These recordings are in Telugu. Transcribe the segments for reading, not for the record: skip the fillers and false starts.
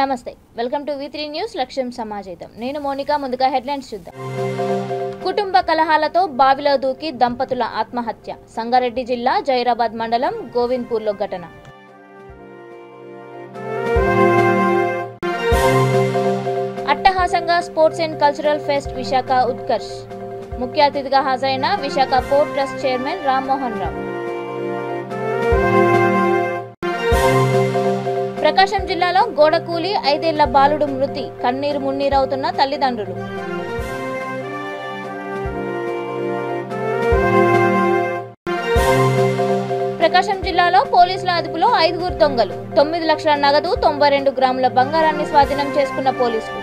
నమస్తే వెల్కమ్ టు V3 న్యూస్ లక్ష్యం సమాజేతం నేను మోనికా ముందుగా హెడ్లైన్స్ చూద్దాం కుటుంబ కలహాలతో బావిలో దూకి దంపతుల ఆత్మహత్య సంగారెడ్డి జిల్లా జైరాబాద్ మండలం గోవింద్పూర్లో ఘటన అట్టహాసంగా sports and cultural fest Visakha Utkarsh ముఖ్య అతిథిగా హాజరైన Visakha port trust chairman Rammohan Rao Prakasam జిల్లాలో గోడకూలి 5 ఏళ్ల బాలుడు మృతి కన్నీరు మున్నీరవుతున్న తల్లిదండ్రులు ప్రకాశం జిల్లాలో పోలీసుల అదుపులో 5 దొంగలు 9 లక్షల నగదు 92 గ్రాముల బంగారాన్ని స్వాధీనం చేసుకున్న పోలీసులు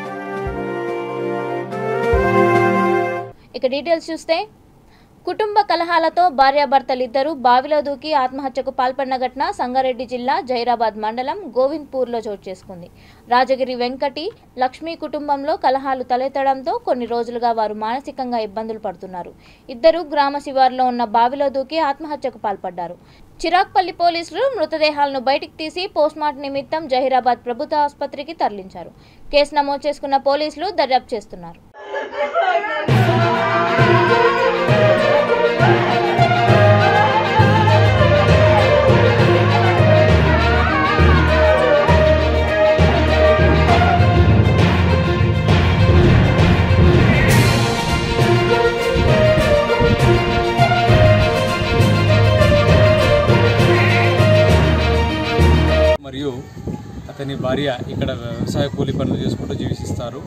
ఇక డీటెయిల్స్ చూస్తే కుటుంబ కలహాలతో భార్యాభర్తలిద్దరూ బావిలో దూకి ఆత్మహత్యకు పాల్పడిన ఘటన సంగారెడ్డి జిల్లా జైరాబాద్ మండలం గోవింద్పూర్లో చోటు చేసుకుంది. రాజగిరి వెంకటి లక్ష్మీ కుటుంబంలో కలహాలు తలెత్తడంతో కొన్ని రోజులుగా వారు మానసికంగా ఇబ్బందులు పడుతున్నారు. ఇద్దరు గ్రామ శివారులో ఉన్న బావిలో దూకి ఆత్మహత్యకు పాల్పడ్డారు. చిరాక్పల్లి పోలీసులు మృతదేహాలను బయటికి తీసి పోస్ట్మార్టం నిమిత్తం జహీరాబాద్ ప్రభుత్వ ఆసుపత్రికి తరలించారు. కేసు నమోదు చేసుకున్న పోలీసులు దర్యాప్తు చేస్తున్నారు. మరియు అతని భార్య ఇక్కడ వ్యవసాయ కూలి పనులు చేసుకుంటూ జీవిస్తారు.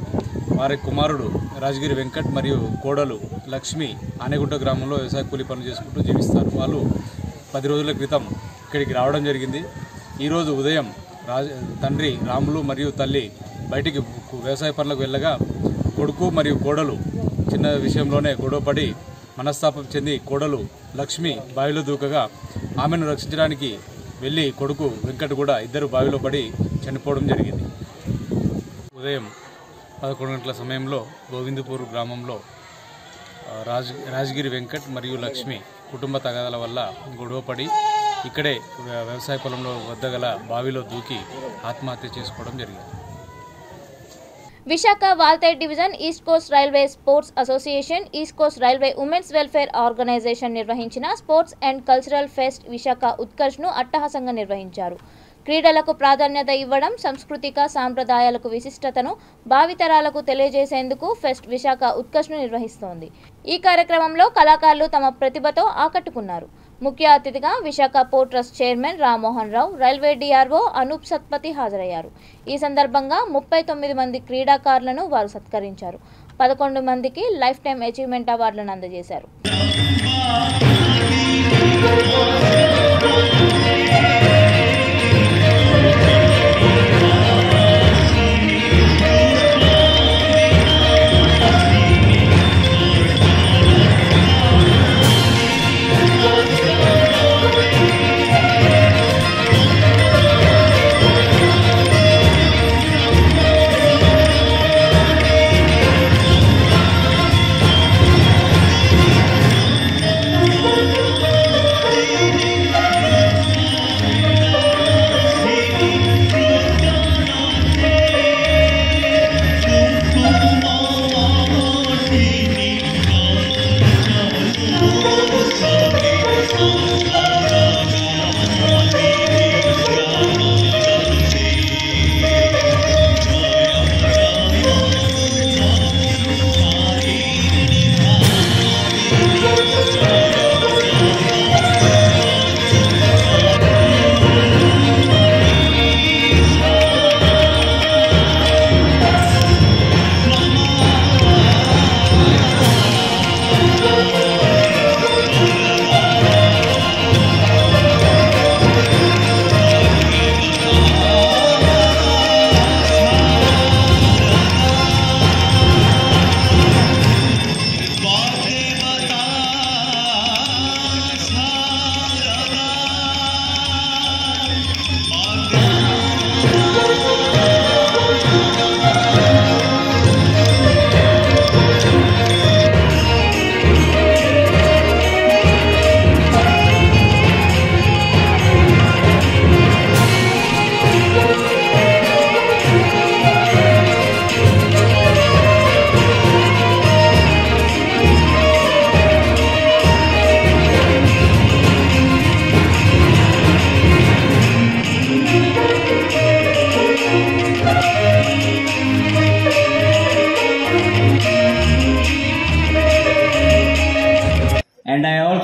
వారి కుమారుడు రాజగిరి వెంకట్ మరియు కోడలు లక్ష్మి ఆనేగుంట గ్రామంలో వ్యవసాయ కూలి పనులు చేసుకుంటూ జీవిస్తారు. వాళ్ళు 10 రోజుల క్రితం ఇక్కడికి రావడం జరిగింది. ఈరోజు ఉదయం తండ్రి రాములు మరియు తల్లి బయటికి వ్యవసాయ పనులకు వెళ్ళగా కొడుకు మరియు కోడలు చిన్న విషయంలోనే గొడవపడి మనస్తాపం చెంది కోడలు లక్ష్మి బావిలో దూకగా ఆమెను రక్షించడానికి వెళ్ళి కొడుకు వెంకట్ కూడా ఇద్దరు బావిలో పడి చనిపోవడం జరిగింది. ఉదయం 11 గంటల సమయంలో గోవిందపూర్ గ్రామంలో రాజగిరి వెంకట్ మరియు లక్ష్మి కుటుంబ తగాదాల వల్ల గొడవపడి ఇక్కడే వ్యవసాయ పొలంలో వద్ద గల బావిలో దూకి ఆత్మహత్య చేసుకోవడం జరిగింది. Visakha Waltair division east coast railway sports association, east coast railway women's welfare organisation నిర్వహించిన sports and cultural fest Visakha ఉత్కర్ష్ను అట్టహాసంగా నిర్వహించారు. క్రీడలకు ప్రాధాన్యత ఇవ్వడం, సాంస్కృతిక సాంప్రదాయాలకు విశిష్టతను భావితరాలకు తెలియజేసేందుకు ఫెస్ట్ విశాఖ ఉత్కర్ష్ను నిర్వహిస్తోంది. ఈ కార్యక్రమంలో కళాకారులు తమ ప్రతిభతో ఆకట్టుకున్నారు. ముఖ్య అతిథిగా Visakha port trust chairman Rammohan Rao, railway DRO Anup Satpathy హాజరయ్యారు. ఈ సందర్భంగా 39 మంది క్రీడాకారులను వారు సత్కరించారు. 11 మందికి లైఫ్ టైం అచీవ్మెంట్ అవార్డులను అందజేశారు.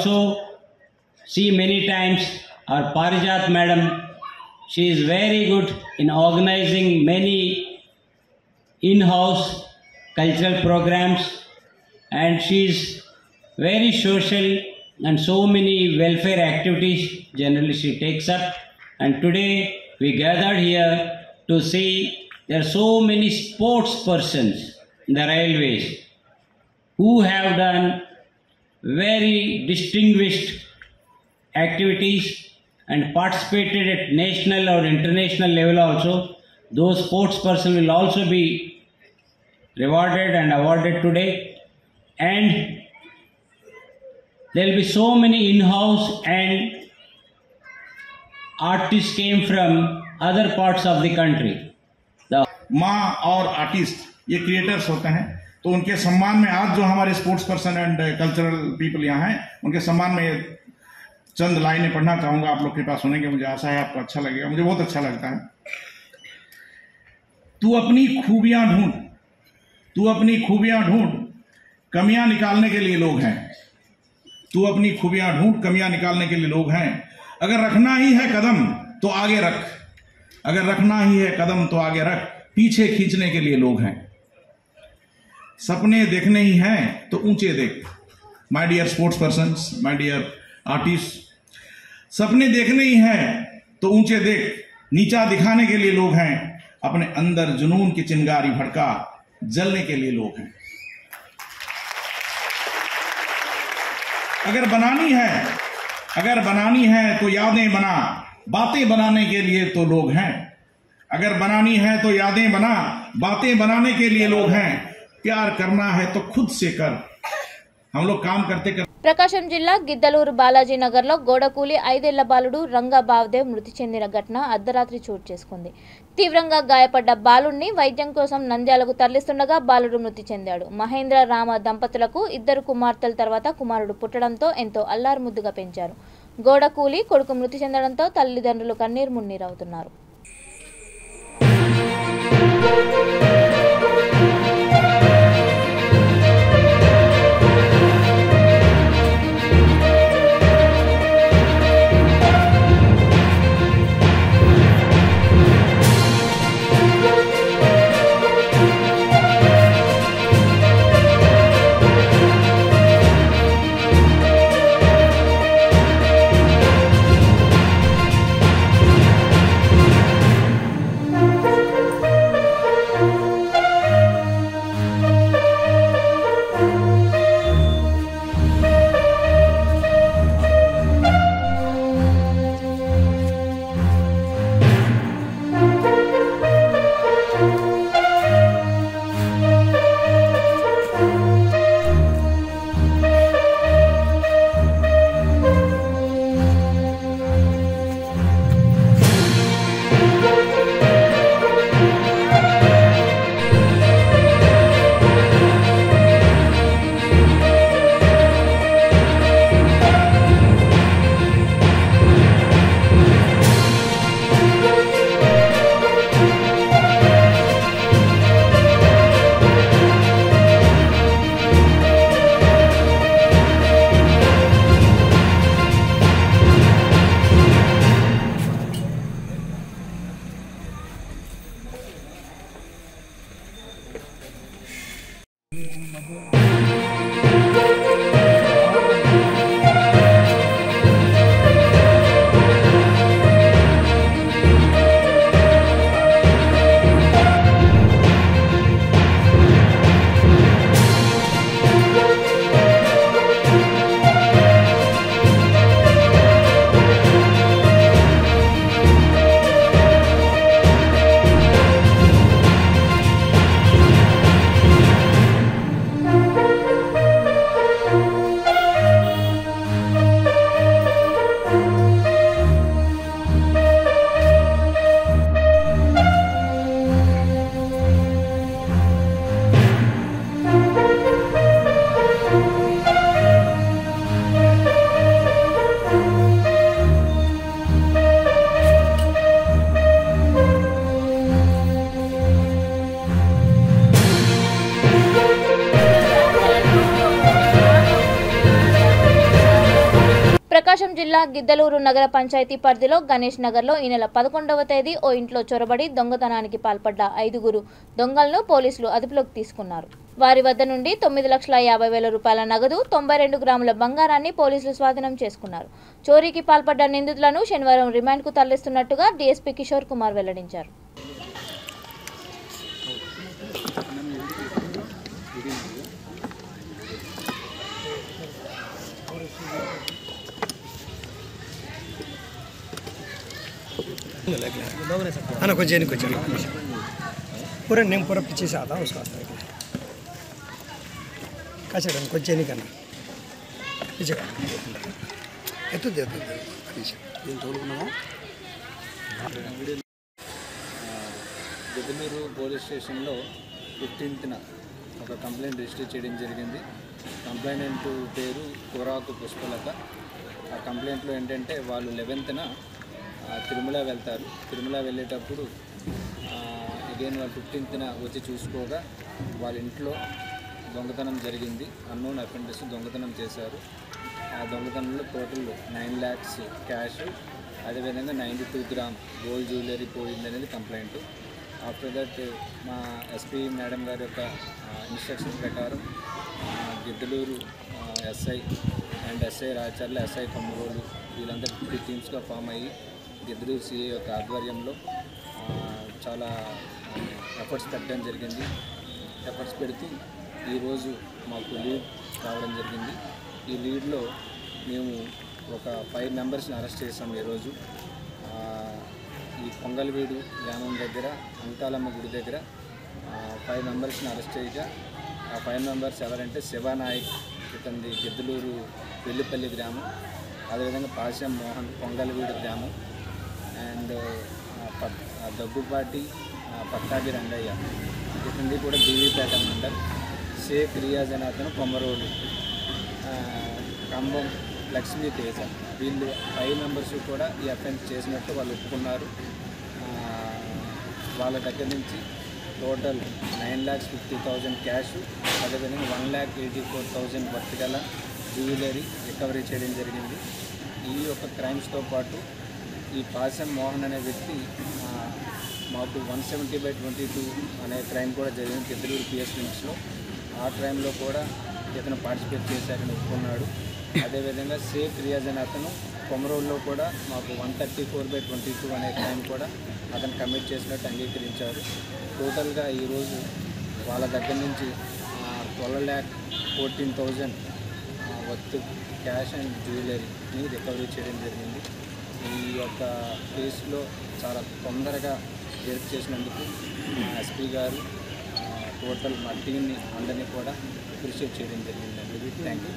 also see many times our Parijat madam. She is very good in organizing many in-house cultural programs, and she is very social, and so many welfare activities generally she takes up. And today we gathered here to see there are so many sports persons in the railways who have done very distinguished activities and participated at national or international level also. Those sports persons will also be rewarded and awarded today. And there will be so many in-house, and artists came from other parts of the country. माँ और आर्टिस्ट ये क्रिएटर्स होते हैं, तो उनके सम्मान में आज जो हमारे sports person and cultural people यहाँ हैं, उनके सम्मान में चंद लाइनें पढ़ना चाहूँगा। आप लोग कृपया सुनेंगे, मुझे आशा है आपको अच्छा लगेगा। मुझे बहुत अच्छा लगता है। तू अपनी खूबियां ढूंढ, तू अपनी खूबियां ढूंढ, कमियां निकालने के लिए लोग हैं। तू अपनी खूबियां ढूंढ, कमियां निकालने के लिए लोग हैं। अगर रखना ही है कदम तो आगे रख, अगर रखना ही है कदम तो आगे रख, पीछे खींचने के लिए लोग हैं। सपने देखने ही हैं तो ऊंचे देख। My dear sports persons, my dear artist, सपने देखने ही हैं तो ऊंचे देख, नीचा दिखाने के लिए लोग हैं। अपने अंदर जुनून की चिंगारी भड़का, जलने के लिए लोग हैं। अगर बनानी है तो यादें बना, बातें बनाने के लिए तो लोग हैं। अगर बनानी है तो यादें बना, बातें बनाने के लिए लोग हैं। प्यार करना है तो खुद से कर। हम लोग काम करते कर। ప్రకాశం జిల్లా గిద్దలూరు బాలాజీ నగర్లో గోడకూలి 5 ఏళ్ల బాలుడు రంగా బావదేవ్ మృతి చెందిన ఘటన అర్ధరాత్రి చోటు చేసుకుంది. తీవ్రంగా గాయపడ్డ బాలుడిని వైద్యం కోసం నంద్యాలకు తరలిస్తుండగా బాలుడు మృతి చెందాడు. మహేంద్ర రామ దంపతులకు 2 కుమార్తెల తర్వాత కుమారుడు పుట్టడంతో ఎంతో అల్లారుముద్దుగా పెంచారు. గోడకూలి కొడుకు మృతి చెందడంతో తల్లిదండ్రులు కన్నీరు మున్నీరవుతున్నారు. ప్రకాశం జిల్లా గిద్దలూరు నగర పంచాయతీ పరిధిలో గణేష్ నగర్లో ఈ నెల 11వ తేదీ ఓ ఇంట్లో చొరబడి దొంగతనానికి పాల్పడ్డ 5 దొంగలను పోలీసులు అదుపులోకి తీసుకున్నారు. వారి వద్ద నుండి 9,50,000 రూపాయల నగదు, 92 గ్రాముల బంగారాన్ని పోలీసులు స్వాధీనం చేసుకున్నారు. చోరీకి పాల్పడ్డ నిందితులను శనివారం రిమాండ్కు తరలిస్తున్నట్టుగా డీఎస్పీ కిషోర్ కుమార్ వెల్లడించారు. आना कुछ नहीं कुछ पूरा नेम पूरा पीछे से आता उसका कैसे कुछ नहीं करना पीछे तो दे पीछे గిద్దలూరు పోలీస్ స్టేషన్లో 15న ఒక కంప్లైంట్ రిజిస్టర్ చేయడం జరిగింది. కంప్లైంట్ పేరు కోరాకు పుష్పలత. ఆ కంప్లైంట్లో ఏంటంటే వాళ్ళు 11న తిరుమల వెళ్తారు. తిరుమల వెళ్ళేటప్పుడు అగైన్ వాళ్ళు 15న వచ్చి చూసుకోగా వాళ్ళ ఇంట్లో దొంగతనం జరిగింది. అన్నోన్ అఫెండర్స్ దొంగతనం చేశారు. ఆ దొంగతనంలో టోటల్ 9 lakhs క్యాష్, అదేవిధంగా 92 గ్రామ్ గోల్డ్ జ్యువెలరీ పోయిందనేది కంప్లైంట్. ఆఫ్టర్ దట్ మా ఎస్పీ మేడం గారి యొక్క ఇన్స్ట్రక్షన్ ప్రకారం Giddalur SI and SI Racharla, SI Kommarolu వీళ్ళందరూ 3 టీమ్స్గా ఫామ్ అయ్యి గిద్దలూరు సిఐ యొక్క ఆధ్వర్యంలో చాలా ఎఫర్ట్స్ పెట్టడం జరిగింది. ఎఫర్ట్స్ పెడుతూ ఈరోజు మాకు లీడ్ రావడం జరిగింది. ఈ లీడ్లో మేము ఒక 5 మెంబర్స్ని అరెస్ట్ చేసాం. ఈరోజు ఈ పొంగల్వీడు గ్రామం దగ్గర అంకాలమ్మ గుడి దగ్గర 5 మెంబర్స్ని అరెస్ట్ చేయగా ఆ 5 మెంబర్స్ ఎవరంటే శివానాయక్, ఇతనిది గిద్దలూరు వెల్లిపల్లి గ్రామం, అదేవిధంగా పాశం మోహన్ పొంగల్వీడు గ్రామం, అండ్ దగ్గుపాటి పట్టాభి రంగయ్య, ఇతనిది కూడా బీవీపేట మండల్, షేక్ రియాజ్ అనే అతను కొమ్మరోలు, కంబం లక్ష్మీ తేజ. వీళ్ళు 5 మెంబర్స్ కూడా ఈ అఫెన్స్ చేసినట్టు వాళ్ళు ఒప్పుకున్నారు. వాళ్ళ దగ్గర నుంచి టోటల్ 9,50,000 క్యాష్, అదేవిధంగా 1,84,000 వర్త్ గల జ్యువెలరీ రికవరీ చేయడం జరిగింది. ఈ యొక్క క్రైమ్స్తో పాటు ఈ పాశం మోహన్ అనే వ్యక్తి మాకు 170/22 అనే క్రైమ్ కూడా జరిగింది గిద్దలూరు పిఎస్ లిమిట్స్లో. ఆ క్రైమ్లో కూడా ఇతను పార్టిసిపేట్ చేశారని ఒప్పుకున్నాడు. అదేవిధంగా షేక్ రియాజ్ అనే అతను కొమరోల్లో కూడా మాకు 134/22 అనే క్రైమ్ కూడా అతను కమిట్ చేసినట్టు అంగీకరించారు. టోటల్గా ఈరోజు వాళ్ళ దగ్గర నుంచి 12,14,000 వర్త్ క్యాష్ అండ్ జ్యువెలరీని రికవరీ చేయడం జరిగింది. ఈ యొక్క కేసులో చాలా తొందరగా జరుపు చేసినందుకు ఎస్పీ గారు టోటల్ మా టీంని అందరినీ కూడా అప్రిషియేట్ చేయడం జరిగిందండి. Thank you.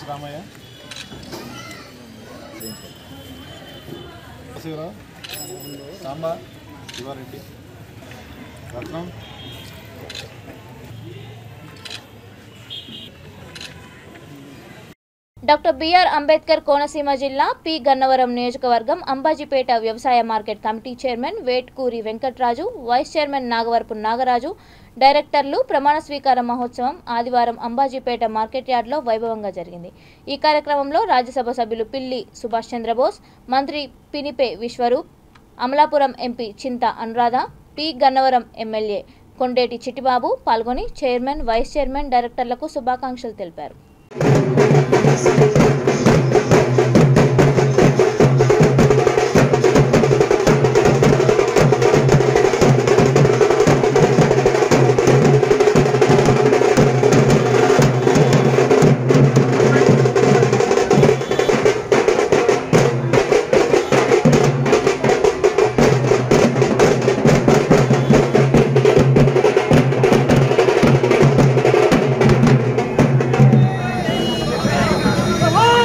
Ramaiah Samba Sivareddy Ratnam doctor BR Ambedkar Konaseema జిల్లా పి గన్నవరం నియోజకవర్గం అంబాజీపేట వ్యవసాయ market committee chairman Vetkuri Venkatraju, vice chairman Nagavarapu Nagaraju, డైరెక్టర్లు ప్రమాణ స్వీకార మహోత్సవం ఆదివారం అంబాజీపేట మార్కెట్ యార్డ్లో వైభవంగా జరిగింది. ఈ కార్యక్రమంలో రాజ్యసభ సభ్యులు పిల్లి సుభాష్ చంద్రబోస్, మంత్రి పినిపే విశ్వరూప్, అమలాపురం ఎంపీ చింత అనురాధ, పి గన్నవరం ఎమ్మెల్యే కొండేటి చిట్టిబాబు పాల్గొని చైర్మన్, వైస్ చైర్మన్, డైరెక్టర్లకు శుభాకాంక్షలు తెలిపారు. Come on!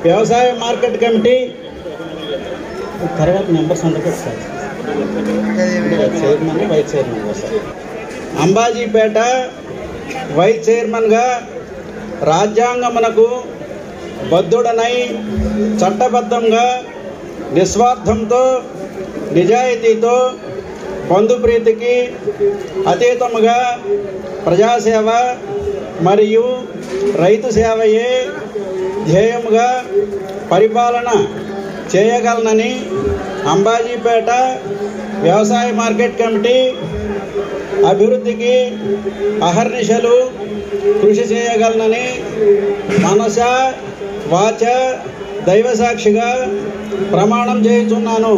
వ్యవసాయ మార్కెట్ కమిటీ తర్వాత మెంబర్స్ అందరికీ వస్తారు. చైర్మన్ వైస్ చైర్మన్ వస్తారు. అంబాజీపేట వైస్ చైర్మన్గా రాజ్యాంగమునకు బద్ధుడనై చట్టబద్ధంగా నిస్వార్థంతో నిజాయితీతో బంధుప్రీతికి అతీతముగా ప్రజాసేవ మరియు రైతు సేవయే ధ్యేయముగా పరిపాలన చేయగలనని అంబాజీపేట వ్యవసాయ మార్కెట్ కమిటీ అభివృద్ధికి అహర్నిశలు కృషి చేయగలనని మనస వాచ దైవసాక్షిగా ప్రమాణం చేయుచున్నాను.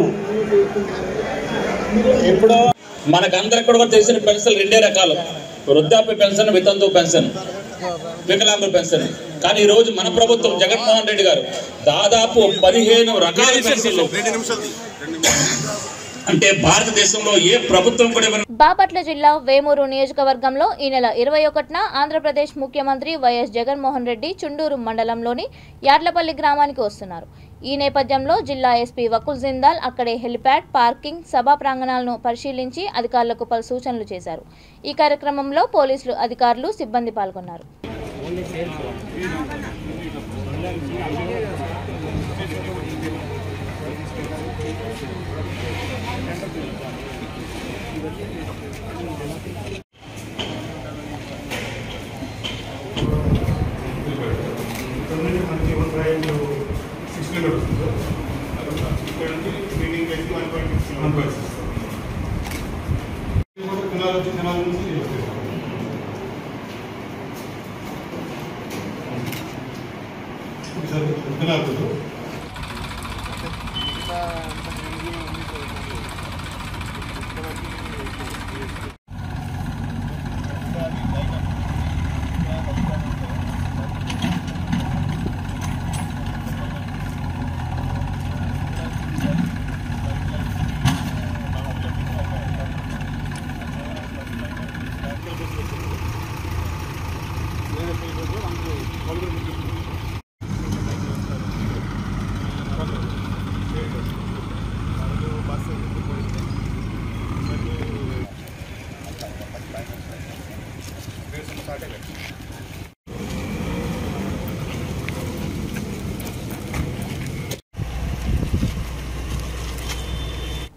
ఇప్పుడు మనకందరికి కూడా తెలిసిన పెన్షన్ రెండే రకాలు, వృద్ధాప్య పెన్షన్, వితంతు పెన్షన్, వికలాంగుల పెన్షన్. కానీ ఈ రోజు మన ప్రభుత్వం జగన్మోహన్ రెడ్డి గారు దాదాపు 15 రకాల పెన్షన్లు, అంటే భారతదేశంలో ఏ ప్రభుత్వం కూడా. బాపట్ల జిల్లా వేమూరు నియోజకవర్గంలో ఈ నెల 21న ఆంధ్రప్రదేశ్ ముఖ్యమంత్రి వైఎస్ జగన్మోహన్ రెడ్డి చుండూరు మండలంలోని యాడ్లపల్లి గ్రామానికి వస్తున్నారు. ఈ నేపథ్యంలో జిల్లా ఎస్పీ వకుల్ జిందాల్ అక్కడే హెలిప్యాడ్, పార్కింగ్, సభా ప్రాంగణాలను పరిశీలించి అధికారులకు పలు సూచనలు చేశారు. ఈ కార్యక్రమంలో పోలీసులు, అధికారులు, సిబ్బంది పాల్గొన్నారు.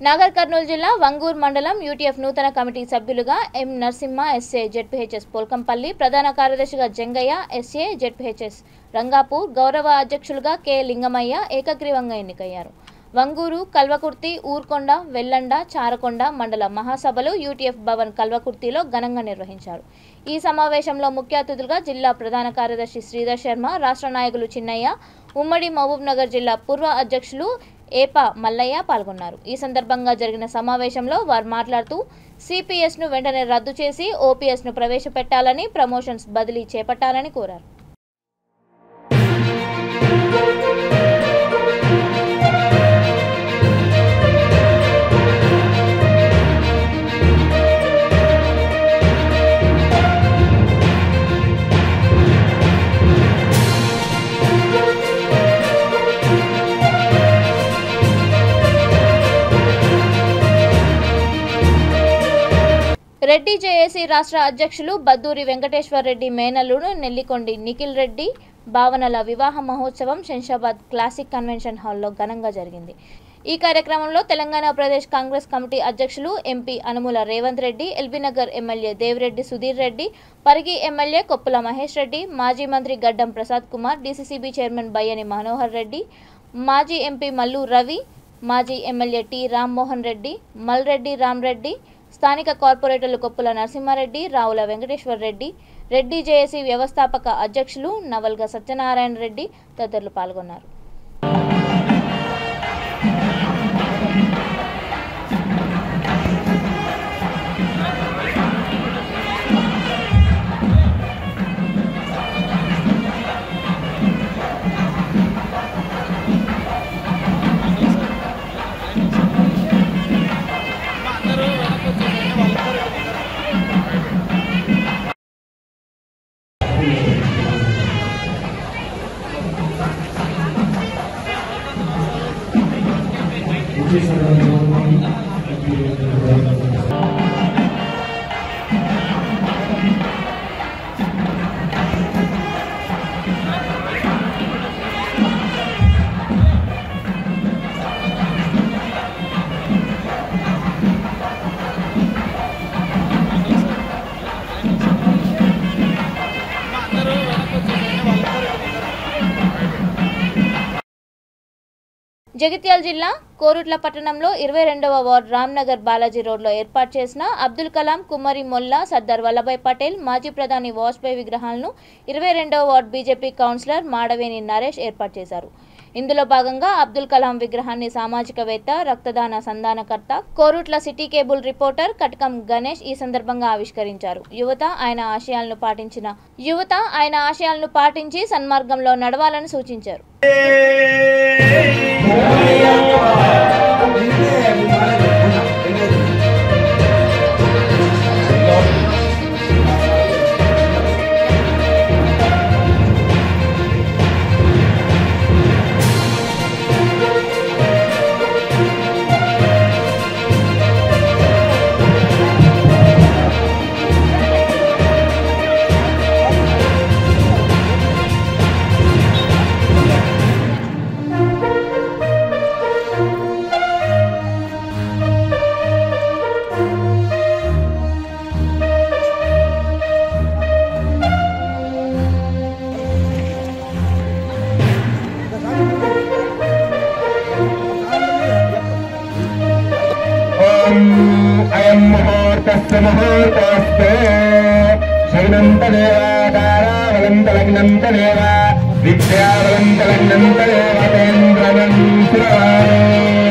నాగర్ కర్నూలు జిల్లా వంగూర్ మండలం యూటీఎఫ్ నూతన కమిటీ సభ్యులుగా ఎం నరసింహ ఎస్ఏ జెడ్పీహెచ్ఎస్ పోల్కంపల్లి, ప్రధాన కార్యదర్శిగా జంగయ్య ఎస్ఏ జెడ్పీహెచ్ఎస్ రంగాపూర్, గౌరవ అధ్యక్షులుగా కె లింగమయ్య ఏకగ్రీవంగా ఎన్నికయ్యారు. వంగూరు, కల్వకుర్తి, ఊర్కొండ, వెల్లండ, చారకొండ మండల మహాసభలు యూటీఎఫ్ భవన్ కల్వకుర్తిలో ఘనంగా నిర్వహించారు. ఈ సమావేశంలో ముఖ్య అతిథులుగా జిల్లా ప్రధాన కార్యదర్శి శ్రీధర్ శర్మ, రాష్ట్ర నాయకులు చిన్నయ్య, ఉమ్మడి మహబూబ్ నగర్ జిల్లా పూర్వ అధ్యక్షులు ఏపా మల్లయ్య పాల్గొన్నారు. ఈ సందర్భంగా జరిగిన సమావేశంలో వారు మాట్లాడుతూ సిపిఎస్ను వెంటనే రద్దు చేసి ఓపీఎస్ను ప్రవేశపెట్టాలని, ప్రమోషన్స్ బదిలీ చేపట్టాలని కోరారు. రెడ్డి జేఏసీ రాష్ట్ర అధ్యక్షులు బద్దూరి వెంకటేశ్వర్ రెడ్డి మేనల్లుడు నెల్లికొండి నిఖిల్ రెడ్డి భావనల వివాహ మహోత్సవం శంషాబాద్ క్లాసిక్ కన్వెన్షన్ హాల్లో ఘనంగా జరిగింది. ఈ కార్యక్రమంలో తెలంగాణ ప్రదేశ్ కాంగ్రెస్ కమిటీ అధ్యక్షులు MP Anumula Revanth Reddy, LB Nagar MLA Devireddy Sudheer Reddy, Parigi MLA Koppula Mahesh Reddy, మాజీ మంత్రి గడ్డం ప్రసాద్ కుమార్, డీసీసీబీ చైర్మన్ బయ్యని మనోహర్ రెడ్డి, మాజీ ఎంపీ మల్లు రవి, మాజీ ఎమ్మెల్యే టి రామ్మోహన్ రెడ్డి, మల్రెడ్డి రామ్రెడ్డి, స్థానిక కార్పొరేటర్లు కొప్పుల నరసింహారెడ్డి, రావుల వెంకటేశ్వర రెడ్డి, రెడ్డి జేఏసీ వ్యవస్థాపక అధ్యక్షులు నవల్గ సత్యనారాయణ రెడ్డి తదితరులు పాల్గొన్నారు. జగిత్యాల జిల్లా కోరుట్ల పట్టణంలో 22వ వార్డు రామ్నగర్ బాలాజీ రోడ్లో ఏర్పాటు చేసిన అబ్దుల్ కలాం, కుమ్మరి మొల్లా, సర్దార్ వల్లభాయ్ పటేల్, మాజీ ప్రధాని వాజ్పేయి విగ్రహాలను 22వ వార్డు బీజేపీ కౌన్సిలర్ మాడవేని నరేష్ ఏర్పాటు చేశారు. ఇందులో భాగంగా అబ్దుల్ కలాం విగ్రహాన్ని సామాజికవేత్త, రక్తదాన సంధానకర్త, కోరుట్ల సిటీ కేబుల్ రిపోర్టర్ కటకం గణేష్ ఈ సందర్భంగా ఆవిష్కరించారు. యువత ఆయన ఆశయాలను పాటించి సన్మార్గంలో నడవాలని సూచించారు. मुहूर्तस्ते शैनन्तदेवाकारावलन्तलग्नन्तदेव विद्यावलन्तलग्नन्तदेव तेन्द्रनं श्रवाणे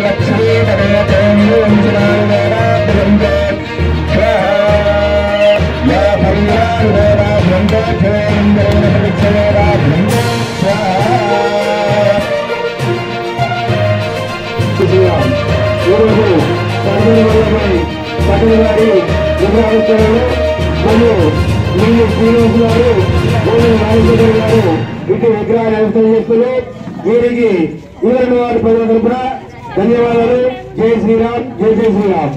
लक्ष्मीतदेवेन्द्रं शिवादेवाभ्यन्ते या भैयादेवाभ्यन्ते क्षेन्द्रेण प्रतिक्षदेवाभ्यन्ते పట్టణవారి విగ్రహావిష్కరణలు మరియు నీళ్ళు శ్రీనివాస్ గారు, గోవింద రాజశేఖర్ గారు ఇటు విగ్రహాలు వ్యవస్థ చేస్తున్నారు. వీరికి 22వ వార్డు ప్రజల తరపున ధన్యవాదాలు. జై శ్రీరామ్, జై జై శ్రీరామ్.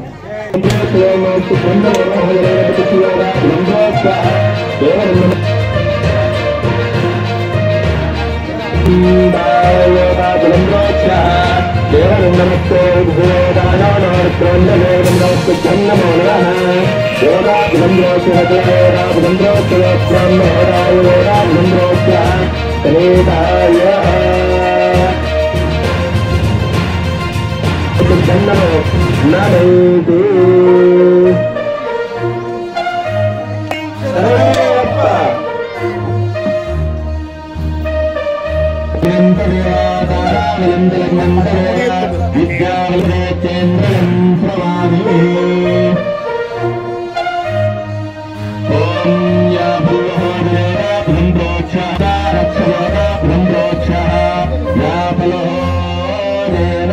नमस्ते विद्यावलेन्द्रं प्रवामी ओम या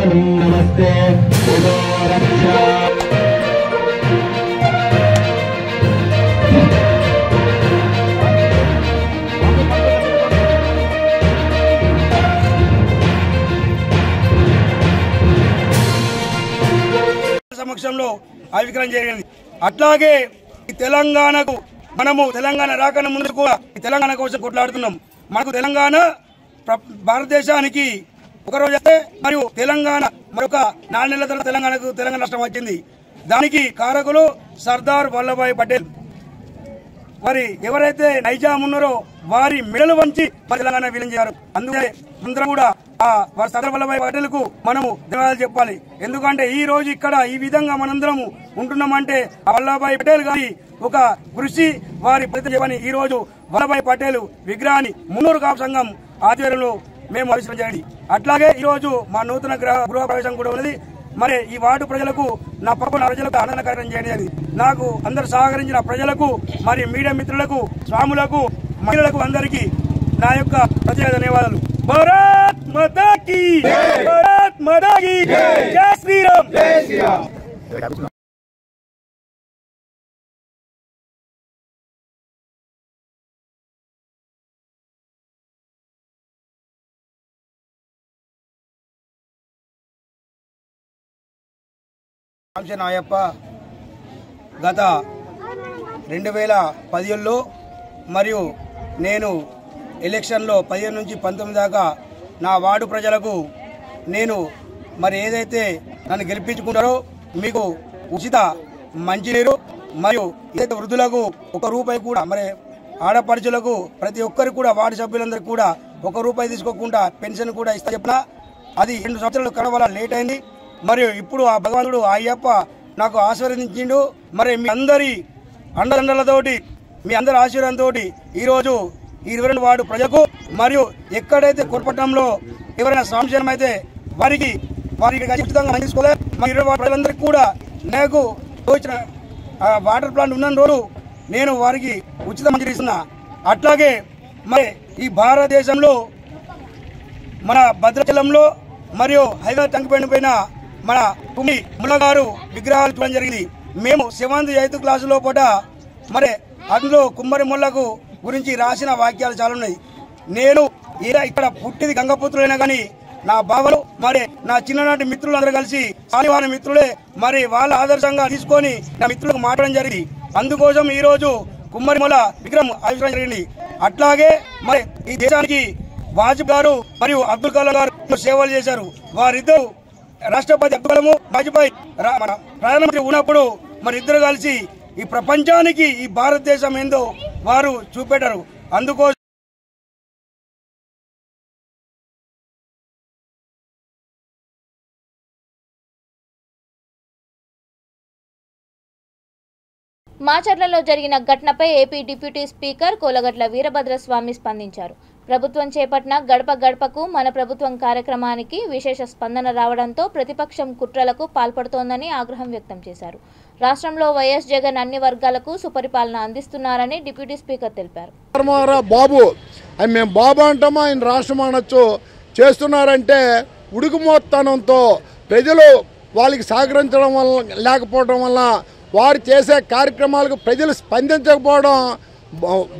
नमस्ते उदो रक्षा సమక్షంలో ఆవిష్కరణ జరిగింది. అట్లాగే తెలంగాణకు మనము తెలంగాణ రాకన ముందు కూడా తెలంగాణ కోసం కొట్లాడుతున్నాం. మనకు తెలంగాణ భారతదేశానికి ఒకరోజు అయితే మరియు తెలంగాణ మరొక 4 నెలల తర్వాత తెలంగాణ రాష్ట్రం వచ్చింది. దానికి కారకులు సర్దార్ వల్లభాయ్ పటేల్. వారి ఎవరైతే నైజాం ఉన్నారో వారి మెడలు వంచి తెలంగాణ విలీనం చేశారు. అందుకే అందరం కూడా వారి సర్దార్ వల్లభాయ్ పటేల్కు మనము ధన్యవాదాలు చెప్పాలి. ఎందుకంటే ఈ రోజు ఇక్కడ ఈ విధంగా మనందరము ఉంటున్నామంటే వల్లభాయ్ పటేల్ గారి ఒక కృషి వారి ఫలితం చెప్పని ఈ రోజు వల్లభాయ్ పటేల్ విగ్రహాన్ని మున్నూరు కాపు సంఘం ఆధ్వర్యంలో మేము ఆవిష్కరించాలి. అట్లాగే ఈ రోజు మా నూతన గృహ ప్రవేశం కూడా ఉన్నది. మరి ఈ వార్డు ప్రజలకు నా ప్రజలకు ఆనందకరం చేయండి. నాకు అందరు సహకరించిన ప్రజలకు మరి మీడియా మిత్రులకు స్వాములకు మహిళలకు అందరికీ నా యొక్క ప్రత్యేక ధన్యవాదాలు. భారత్ మాతా కీ భారత్ మాతా కీ జై శ్రీరామ్. నాయప్ప గత 2017లో మరియు నేను ఎలక్షన్లో 15 నుంచి 19 దాకా నా వార్డు ప్రజలకు నేను మరి ఏదైతే నన్ను గెలిపించుకుంటారో మీకు ఉచిత మంచినీరు మరియు ఏదైతే వృద్ధులకు ₹1 కూడా మరి ఆడపడుచులకు ప్రతి ఒక్కరికి కూడా వార్డు సభ్యులందరికీ కూడా ₹1 తీసుకోకుండా పెన్షన్ కూడా ఇస్తా చెప్పినా అది 2 సంవత్సరాలు కడ వల్ల లేట్ అయింది. మరియు ఇప్పుడు ఆ భగవంతుడు ఆ అయ్యప్ప నాకు ఆశీర్వదించిండు. మరి మీ అందరి అండదండలతోటి మీ అందరి ఆశీర్వాదంతో ఈరోజు 22 వార్డు ప్రజలకు మరియు ఎక్కడైతే కొరపట్నంలో ఎవరైనా సంశయం అయితే వారికి ఖచ్చితంగా మంచిసుకోలే. మా 20 వార్డు ప్రజలందరికీ కూడా నాకు వచ్చిన వాటర్ ప్లాంట్ ఉన్న రోజు నేను వారికి ఉచిత మంచిని ఇస్తున్నా. అట్లాగే మరి ఈ భారతదేశంలో మన భద్రాచలంలో మరియు హైదరాబాద్ టంక్ పైన మన కుమ్మి ముల్లగారు విగ్రహాలు చూడడం జరిగింది. మేము 7th 8th క్లాసులో పూట మరి అందులో కుమ్మరి ముల్లకు గురించి రాసిన వాక్యాలు చాలా ఉన్నాయి. నేను ఇక్కడ పుట్టిది గంగపుత్రులైనా కానీ నా బావలు మరి నా చిన్ననాటి మిత్రులు అందరూ కలిసి సాలివాన మిత్రులే మరి వాళ్ళ ఆదర్శంగా తీసుకొని నా మిత్రులకు మాట్లాడడం జరిగింది. అందుకోసం ఈ రోజు కుమ్మరి ముల్ల విగ్రహం ఆవిష్కరణ జరిగింది. అట్లాగే మరి ఈ దేశానికి వాజ్పేయి గారు మరియు అబ్దుల్ కలాం గారు సేవలు చేశారు. వారిద్దరు రాష్ట్రపతి అబ్దుల్ కలాం వాజ్పేయి మన ప్రధానమంత్రి ఉన్నప్పుడు మరి ఇద్దరు కలిసి ఈ ప్రపంచానికి ఈ భారతదేశం ఏందో వారు చూపెట్టారు. అందుకోసం మాచర్లలో జరిగిన ఘటనపై AP deputy speaker Kolagatla Veerabhadraswamy స్పందించారు. ప్రభుత్వం చేపట్టిన గడప గడపకు మన ప్రభుత్వం కార్యక్రమానికి విశేష స్పందన రావడంతో ప్రతిపక్షం కుట్రలకు పాల్పడుతోందని ఆగ్రహం వ్యక్తం చేశారు. రాష్ట్రంలో వైఎస్ జగన్ అన్ని వర్గాలకు సుపరిపాలన అందిస్తున్నారని డిప్యూటీ స్పీకర్ తెలిపారు. బాబు మేము బాబు అంటామా ఆయన రాష్ట్రం అనొచ్చు చేస్తున్నారంటే ఉడుకుమోత్తనంతో ప్రజలు వాళ్ళకి సహకరించడం వల్ల లేకపోవడం వల్ల వారు చేసే కార్యక్రమాలకు ప్రజలు స్పందించకపోవడం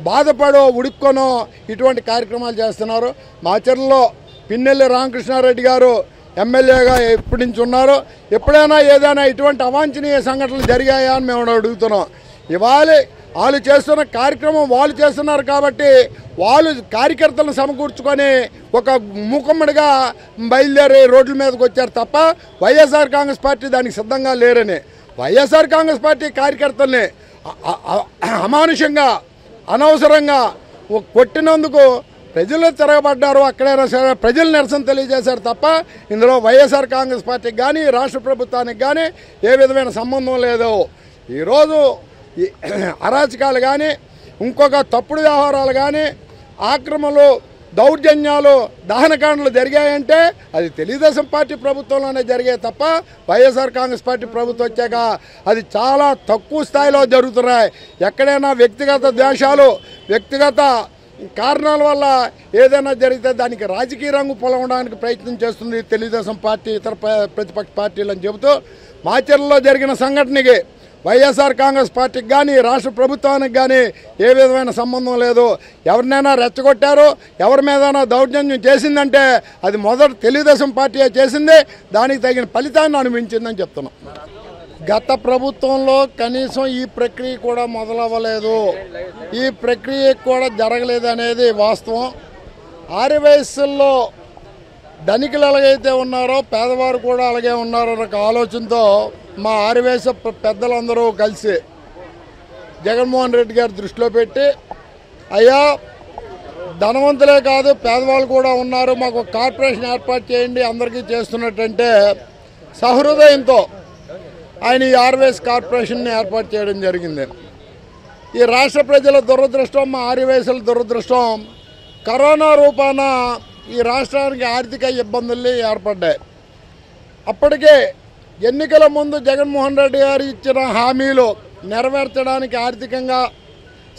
బాధపడో ఉడుక్కొనో ఇటువంటి కార్యక్రమాలు చేస్తున్నారు. మాచర్లలో పిన్నెల్లి రామకృష్ణారెడ్డి గారు ఎమ్మెల్యేగా ఎప్పటి నుంచి ఉన్నారు. ఎప్పుడైనా ఏదైనా ఇటువంటి అవాంఛనీయ సంఘటనలు జరిగాయా అని మేము అడుగుతున్నాం. ఇవాళ వాళ్ళు చేస్తున్న కార్యక్రమం వాళ్ళు చేస్తున్నారు కాబట్టి వాళ్ళు కార్యకర్తలను సమకూర్చుకొని ఒక మూకమ్మడిగా బయలుదేరి రోడ్ల మీదకి వచ్చారు తప్ప వైఎస్ఆర్ కాంగ్రెస్ పార్టీ దానికి సిద్ధంగా లేరని. వైఎస్ఆర్ కాంగ్రెస్ పార్టీ కార్యకర్తల్ని అమానుషంగా అనవసరంగా కొట్టినందుకు ప్రజలు తిరగబడ్డారు. అక్కడైనా సరే ప్రజలు నిరసన తెలియజేశారు తప్ప ఇందులో వైఎస్ఆర్ కాంగ్రెస్ పార్టీకి కానీ రాష్ట్ర ప్రభుత్వానికి కానీ ఏ విధమైన సంబంధం లేదు. ఈరోజు అరాచకాలు కానీ ఇంకొక తప్పుడు వ్యవహారాలు కానీ ఆక్రమణలు దౌర్జన్యాలు దహనకాండలు జరిగాయంటే అది తెలుగుదేశం పార్టీ ప్రభుత్వంలోనే జరిగాయి తప్ప వైఎస్ఆర్ కాంగ్రెస్ పార్టీ ప్రభుత్వం వచ్చాక అది చాలా తక్కువ స్థాయిలో జరుగుతున్నాయి. ఎక్కడైనా వ్యక్తిగత ద్వేషాలు వ్యక్తిగత కారణాల వల్ల ఏదైనా జరిగితే దానికి రాజకీయ రంగు పొలవడానికి ప్రయత్నం చేస్తుంది తెలుగుదేశం పార్టీ ఇతర ప్రతిపక్ష పార్టీలు అని చెబుతూ మాచర్లలో జరిగిన సంఘటనకి వైఎస్ఆర్ కాంగ్రెస్ పార్టీకి కానీ రాష్ట్ర ప్రభుత్వానికి కానీ ఏ విధమైన సంబంధం లేదు. ఎవరినైనా రెచ్చగొట్టారు ఎవరి మీదైనా దౌర్జన్యం చేసిందంటే అది మొదట తెలుగుదేశం పార్టీ చేసింది, దానికి తగిన ఫలితాన్ని అనుభవించిందని చెప్తున్నాం. గత ప్రభుత్వంలో కనీసం ఈ ప్రక్రియ కూడా మొదలవ్వలేదు, ఈ ప్రక్రియ కూడా జరగలేదు అనేది వాస్తవం. ఆర్యవయస్సుల్లో ధనికులు ఎలాగైతే ఉన్నారో పేదవారు కూడా అలాగే ఉన్నారో ఒక ఆలోచనతో మా ఆర్యవేశ పెద్దలందరూ కలిసి జగన్మోహన్ రెడ్డి గారు దృష్టిలో పెట్టి అయ్యా ధనవంతులే కాదు పేదవాళ్ళు కూడా ఉన్నారు, మాకు కార్పొరేషన్ ఏర్పాటు చేయండి అందరికీ చేస్తున్నట్టంటే సహృదయంతో ఆయన ఈ ఆర్వైఎస్ కార్పొరేషన్ని ఏర్పాటు చేయడం జరిగింది. ఈ రాష్ట్ర ప్రజల దురదృష్టం, మా ఆర్వైఎస్ల దురదృష్టం, కరోనా రూపాన ఈ రాష్ట్రానికి ఆర్థిక ఇబ్బందులు ఏర్పడ్డాయి. అప్పటికే ఎన్నికల ముందు జగన్మోహన్ రెడ్డి గారు ఇచ్చిన హామీలు నెరవేర్చడానికి ఆర్థికంగా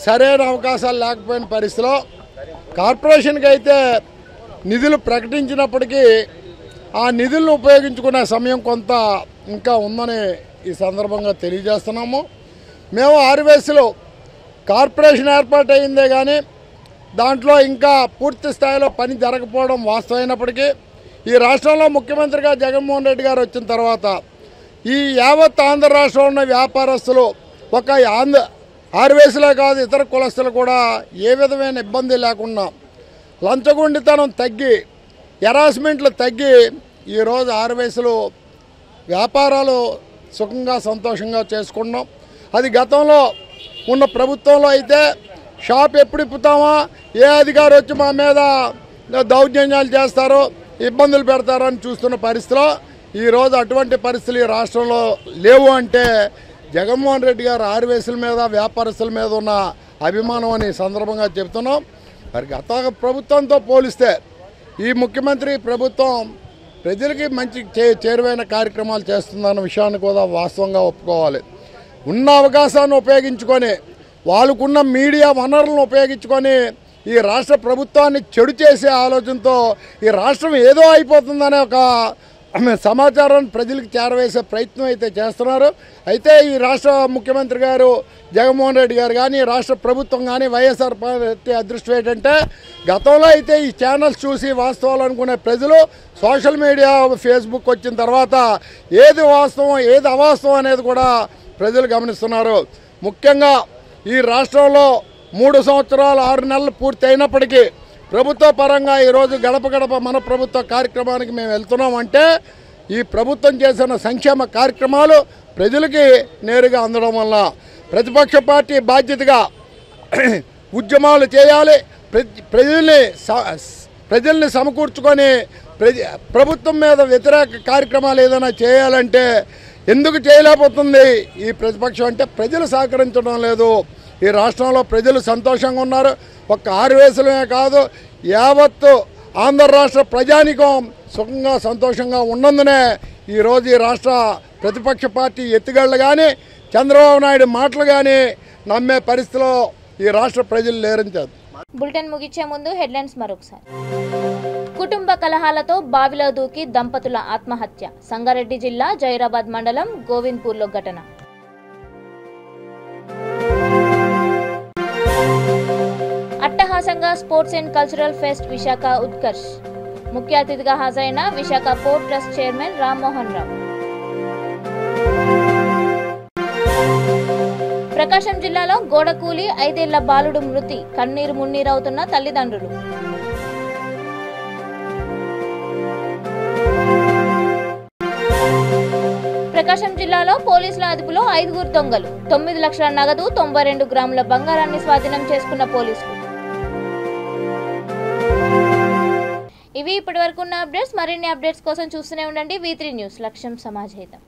సరైన అవకాశాలు లేకపోయిన పరిస్థితిలో కార్పొరేషన్కి అయితే నిధులు ప్రకటించినప్పటికీ ఆ నిధులను ఉపయోగించుకునే సమయం కొంత ఇంకా ఉందని ఈ సందర్భంగా తెలియజేస్తున్నాము. మేము ఆర్వైఎస్లో కార్పొరేషన్ ఏర్పాటు అయిందే కానీ దాంట్లో ఇంకా పూర్తి స్థాయిలో పని జరగకపోవడం వాస్తవమైనప్పటికీ ఈ రాష్ట్రంలో ముఖ్యమంత్రిగా జగన్మోహన్ రెడ్డి గారు వచ్చిన తర్వాత ఈ యావత్ ఆంధ్ర రాష్ట్రంలో ఉన్న వ్యాపారస్తులు ఒక ఆర్వైఎస్లే కాదు ఇతర కులస్తులు కూడా ఏ విధమైన ఇబ్బంది లేకుండా లంచగొండితనం తగ్గి హెరాస్మెంట్లు తగ్గి ఈరోజు ఆర్వైఎస్లు వ్యాపారాలు సుఖంగా సంతోషంగా చేసుకున్నాం. అది గతంలో ఉన్న ప్రభుత్వంలో అయితే షాప్ ఎప్పుడు ఇప్పుతామా, ఏ అధికారి వచ్చి మా మీద దౌర్జన్యాలు చేస్తారో ఇబ్బందులు పెడతారని చూస్తున్న పరిస్థితిలో ఈరోజు అటువంటి పరిస్థితులు ఈ రాష్ట్రంలో లేవు. అంటే జగన్మోహన్ రెడ్డి గారు ఆర్వైఎస్ల మీద వ్యాపారస్తుల మీద ఉన్న అభిమానం అని సందర్భంగా చెప్తున్నాం. మరి గత ప్రభుత్వంతో పోలిస్తే ఈ ముఖ్యమంత్రి ప్రభుత్వం ప్రజలకి మంచి చేరువైన కార్యక్రమాలు చేస్తుందన్న విషయాన్ని కూడా వాస్తవంగా ఒప్పుకోవాలి. ఉన్న అవకాశాన్ని ఉపయోగించుకొని వాళ్ళకున్న మీడియా వనరులను ఉపయోగించుకొని ఈ రాష్ట్ర ప్రభుత్వాన్ని చెడు చేసే ఆలోచనతో ఈ రాష్ట్రం ఏదో అయిపోతుందనే ఒక సమాచారాన్ని ప్రజలకు చేరవేసే ప్రయత్నం అయితే చేస్తున్నారు. అయితే ఈ రాష్ట్ర ముఖ్యమంత్రి గారు జగన్మోహన్ రెడ్డి గారు కానీ రాష్ట్ర ప్రభుత్వం కానీ వైఎస్ఆర్ పార్టీ అదృష్టం ఏంటంటే గతంలో అయితే ఈ ఛానల్స్ చూసి వాస్తవాలు అనుకునే ప్రజలు సోషల్ మీడియా ఫేస్బుక్ వచ్చిన తర్వాత ఏది వాస్తవం ఏది అవాస్తవం అనేది కూడా ప్రజలు గమనిస్తున్నారు. ముఖ్యంగా ఈ రాష్ట్రంలో 3 సంవత్సరాలు 6 నెలలు పూర్తి అయినప్పటికీ ప్రభుత్వ పరంగా ఈరోజు గడప గడప మన ప్రభుత్వ కార్యక్రమానికి మేము వెళ్తున్నామంటే ఈ ప్రభుత్వం చేసిన సంక్షేమ కార్యక్రమాలు ప్రజలకి నేరుగా అందడం వల్ల ప్రతిపక్ష పార్టీ బాధ్యతగా ఉద్యమాలు చేయాలి, ప్రజల్ని సమకూర్చుకొని ప్రభుత్వం మీద వ్యతిరేక కార్యక్రమాలు ఏదైనా చేయాలంటే ఎందుకు చేయలేకపోతుంది ఈ ప్రతిపక్షం అంటే ప్రజలు సహకరించడం లేదు. ఈ రాష్ట్రంలో ప్రజలు సంతోషంగా ఉన్నారు. ఒక్క ఆర్వైఎస్లమే కాదు యావత్తు ఆంధ్ర రాష్ట్ర ప్రజానికం సుఖంగా సంతోషంగా ఉన్నందునే ఈరోజు ఈ రాష్ట్ర ప్రతిపక్ష పార్టీ ఎత్తుగడలు కానీ చంద్రబాబు నాయుడు మాటలు కానీ నమ్మే పరిస్థితిలో ఈ రాష్ట్ర ప్రజలు లేరంటారు. బులెటిన్ ముగించే ముందు హెడ్లైన్స్ మరొకసారి. కుటుంబ కలహాలతో బావిలో దూకి దంపతుల ఆత్మహత్య. సంగారెడ్డి జిల్లా జైరాబాద్ మండలం గోవింద్పూర్లో ఘటన. అట్టహాసంగా sports and cultural fest Visakha Utkarsh. ముఖ్య అతిథిగా హాజరైన Visakha port trust chairman Rammohan Rao. Prakasam జిల్లాలో గోడకూలి 5 ఏళ్ల బాలుడు మృతి. కన్నీరు మున్నీరవుతున్న తల్లిదండ్రులు. ప్రకాశం జిల్లాలో పోలీసుల అదుపులో 5 దొంగలు. 9 లక్షల నగదు 92 గ్రాముల బంగారాన్ని స్వాధీనం చేసుకున్న పోలీసులు. ఇవి ఇప్పటివరకు ఉన్న అప్డేట్స్. మరిన్ని అప్డేట్స్ కోసం చూస్తూనే ఉండండి V3 న్యూస్. లక్ష్యం సమాజహితం.